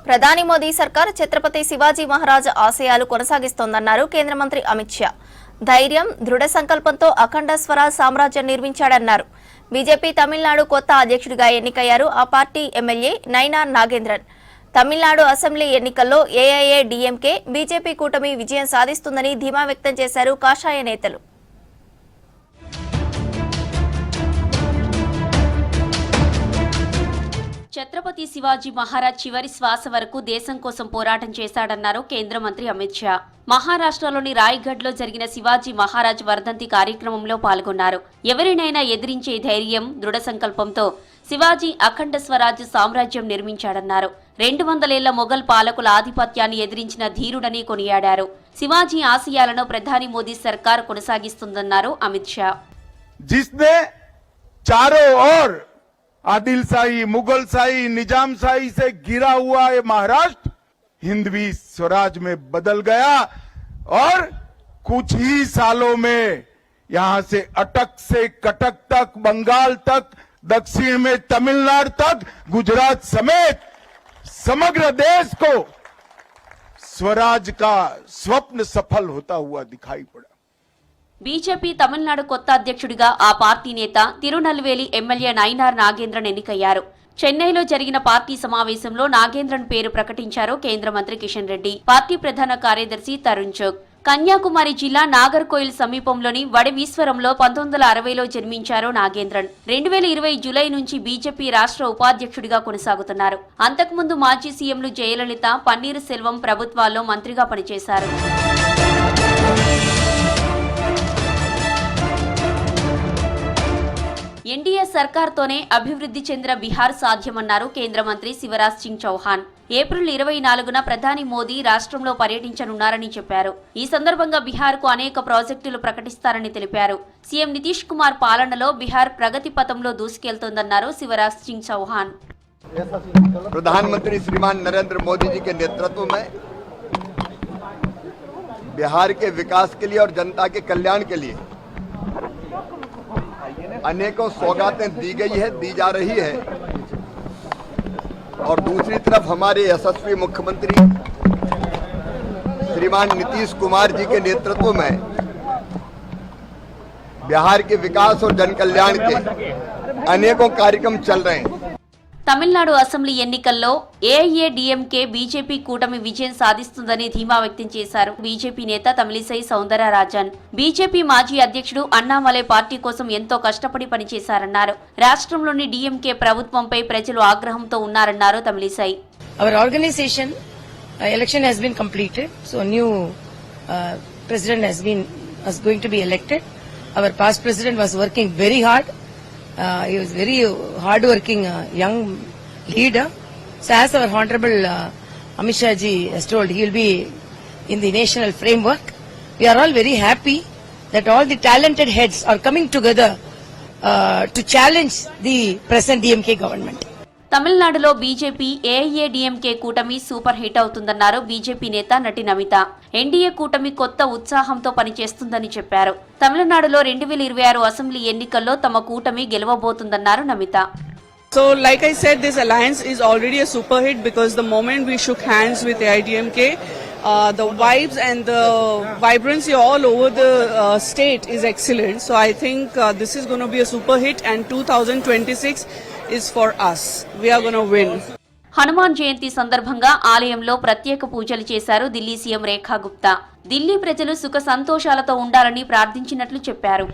ప్రధాని మోదీ సర్కార్ ఛత్రపతి శివాజీ మహారాజ్ ఆశయాలు కొనసాగిస్తోందన్నారు కేంద్ర మంత్రి అమిత్ షా. ధైర్యం, దృఢ సంకల్పంతో అఖండ స్వరాజ్ సామ్రాజ్యం నిర్మించాడన్నారు. బీజేపీ తమిళనాడు కొత్త అధ్యక్షుడిగా ఎన్నికయ్యారు ఆ party MLA Nainar Nagendran. Tamil Nadu assembly ఎన్నికల్లో ఏఐఏడీఎంకే బీజేపీ కూటమి విజయం సాధిస్తుందని ధీమా వ్యక్తం చేశారు కాషాయ నేతలు. ఛత్రపతి శివాజీ మహారాజ్ చివరి శ్వాస వరకు దేశం కోసం పోరాటం చేశాడన్నారు కేంద్ర మంత్రి అమిత్ షా. మహారాష్ట్రలోని రాయ్గఢ్లో జరిగిన శివాజీ మహారాజ్ వర్ధంతి కార్యక్రమంలో పాల్గొన్నారు. ఎవరినైనా ఎదిరించే ధైర్యం, దృఢ సంకల్పంతో శివాజీ అఖండ స్వరాజ్ సామ్రాజ్యం నిర్మించాడన్నారు. 200 ఏళ్ల మొఘల్ పాలకుల ఆధిపత్యాన్ని ఎదిరించిన ధీరుడని కొనియాడారు. శివాజీ ఆశయాలను ప్రధాని మోదీ సర్కార్ కొనసాగిస్తుందన్నారు అమిత్ షా. आदिलशाही, मुगलशाही, निजामशाही से गिरा हुआ ये महाराष्ट्र हिंदवी स्वराज में बदल गया और कुछ ही सालों में यहां से अटक से कटक तक, बंगाल तक, दक्षिण में तमिलनाडु तक, गुजरात समेत समग्र देश को स्वराज का स्वप्न सफल होता हुआ दिखाई पड़ा. బీజేపీ తమిళనాడు కొత్త అధ్యక్షుడిగా ఆ పార్టీ నేత తిరునల్వేలి ఎమ్మెల్యే నైనార్ నాగేంద్రన్ ఎన్నికయ్యారు. చెన్నైలో జరిగిన పార్టీ సమావేశంలో నాగేంద్రన్ పేరు ప్రకటించారు కేంద్ర మంత్రి కిషన్ రెడ్డి, పార్టీ ప్రధాన కార్యదర్శి తరుణ్ చుగ్. కన్యాకుమారి జిల్లా నాగర్కోయిల్ సమీపంలోని వడవీశ్వరంలో 1960లో జన్మించారు నాగేంద్రన్. 2020 జూలై నుంచి బీజేపీ రాష్ట్ర ఉపాధ్యక్షుడిగా కొనసాగుతున్నారు. అంతకుముందు మాజీ సీఎంలు జయలలిత, పన్నీరు సెల్వం ప్రభుత్వాల్లో మంత్రిగా పనిచేశారు. ఎన్డీఏ సర్కార్తోనే అభివృద్ధి చెందిన బీహార్ సాధ్యమన్నారు కేంద్ర మంత్రి శివరాజ్ సింగ్ చౌహాన్. ఏప్రిల్ 24న ప్రధాని మోదీ రాష్ట్రంలో పర్యటించనున్నారని చెప్పారు. ఈ సందర్భంగా బీహార్కు అనేక ప్రాజెక్టులు ప్రకటిస్తారని తెలిపారు. సీఎం నితీష్ కుమార్ పాలనలో బీహార్ ప్రగతి పథంలో దూసుకెళ్తోందన్నారు శివరాజ్ సింగ్ చౌహాన్. प्रधानमंत्री श्रीमान नरेंद्र मोदी जी के नेतृत्व में बिहार के विकास के लिए और जनता के कल्याण के लिए अनेकों सौगातें दी गई है, दी जा रही है. और दूसरी तरफ हमारे यशस्वी मुख्यमंत्री श्रीमान नीतीश कुमार जी के नेतृत्व में बिहार के विकास और जन कल्याण के अनेकों कार्यक्रम चल रहे हैं. తమిళనాడు అసెంబ్లీ ఎన్నికల్లో ఏఐఏడీఎంకే బీజేపీ కూటమి విజయం సాధిస్తుందని ధీమా వ్యక్తం చేశారు బీజేపీ నేత తమిళిసై సౌందరరాజన్. బీజేపీ మాజీ అధ్యక్షుడు అన్నామలై పార్టీ కోసం ఎంతో కష్టపడి పనిచేశారన్నారు. రాష్ట్రంలోని డీఎంకే ప్రభుత్వంపై ప్రజలు ఆగ్రహంతో ఉన్నారన్నారు Tamilisai. Our organization election has been completed, so new president is going to be elected. Our past president was working very hard. He was very hard-working young leader. So as our Honorable Amit Shah ji has told, he will be in the national framework. We are all very happy that all the talented heads are coming together to challenge the present DMK government. తమిళనాడులో BJP AIADMK కూటమి super hit అవుతుందన్నారు BJP నేత నటి Namitha. NDA కూటమి కొత్త ఉత్సాహంతో పనిచేస్తుందని చెప్పారు. తమిళనాడులో 2026 అసెంబ్లీ ఎన్నికల్లో తమ కూటమి గెలవబోతుందన్నారు Namitha. So like I said, this alliance is already a super hit because the moment we shook hands with AIDMK, the vibes and the vibrancy all over the state is excellent. So I think this is going to be a super hit and 2026 is for us. We are going to win. Hanuman Jayanti సందర్భంగా ఆలయంలో ప్రత్యేక పూజలు చేశారు Delhi CM రేఖా గుప్తా. ఢిల్లీ ప్రజలు సుఖ సంతోషాలతో ఉండాలని ప్రార్థించినట్లు చెప్పారు.